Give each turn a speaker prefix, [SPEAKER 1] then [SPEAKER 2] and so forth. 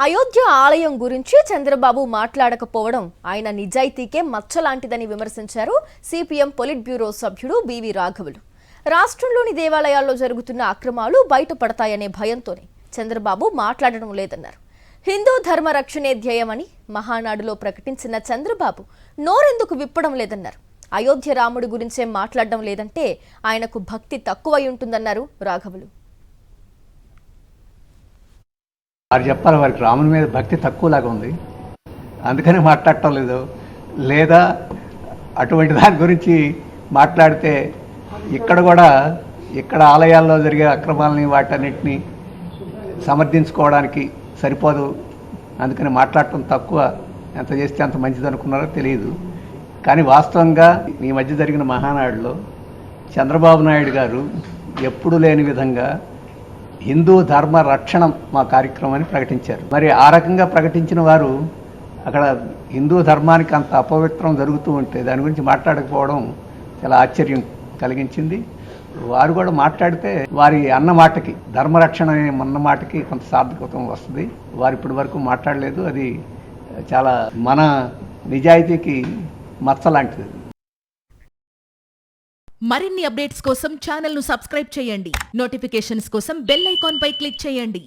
[SPEAKER 1] అయోధ్య ఆలయం గురించి చంద్రబాబు మాట్లాడకపోవడం ఆయన నిజాయితీకే మచ్చలాంటిదని విమర్శించారు సిపిఎం పొలిట్ బ్యూరో సభ్యుడు బివి రాఘవులు. రాష్ట్రంలోని దేవాలయాల్లో జరుగుతున్న అక్రమాలు బయటపడతాయనే భయంతోనే చంద్రబాబు మాట్లాడడం లేదన్నారు. హిందూ ధర్మ రక్షణే ధ్యేయమని మహానాడులో ప్రకటించిన చంద్రబాబు నోరెందుకు విప్పడం లేదన్నారు. అయోధ్య రాముడి గురించే మాట్లాడడం లేదంటే ఆయనకు భక్తి తక్కువై ఉంటుందన్నారు రాఘవులు.
[SPEAKER 2] వారు చెప్పాలి, వారికి రాముని మీద భక్తి తక్కువలాగా ఉంది, అందుకని మాట్లాడటం లేదు. లేదా అటువంటి దాని గురించి మాట్లాడితే ఇక్కడ ఆలయాల్లో జరిగే అక్రమాలని వాటన్నిటిని సమర్థించుకోవడానికి సరిపోదు, అందుకని మాట్లాడటం తక్కువ. ఎంత చేస్తే అంత మంచిది అనుకున్నారో తెలియదు. కానీ వాస్తవంగా ఈ మధ్య జరిగిన మహానాడులో చంద్రబాబు నాయుడు గారు ఎప్పుడు లేని విధంగా హిందూ ధర్మ రక్షణ మా కార్యక్రమాన్ని ప్రకటించారు. మరి ఆ రకంగా ప్రకటించిన వారు అక్కడ హిందూ ధర్మానికి అంత అపవిత్రం జరుగుతూ ఉంటే దాని గురించి మాట్లాడకపోవడం చాలా ఆశ్చర్యం కలిగించింది. వారు కూడా మాట్లాడితే వారి అన్న మాటకి, ధర్మరక్షణ అన్న మాటకి కొంత సార్థకత్వం వస్తుంది. వారు ఇప్పటి వరకు మాట్లాడలేదు. అది చాలా మన నిజాయితీకి మచ్చలాంటిది.
[SPEAKER 3] మరిన్ని అప్డేట్స్ కోసం ఛానల్ ను సబ్స్క్రైబ్ చేయండి. నోటిఫికేషన్స్ కోసం బెల్ ఐకాన్ పై క్లిక్ చేయండి.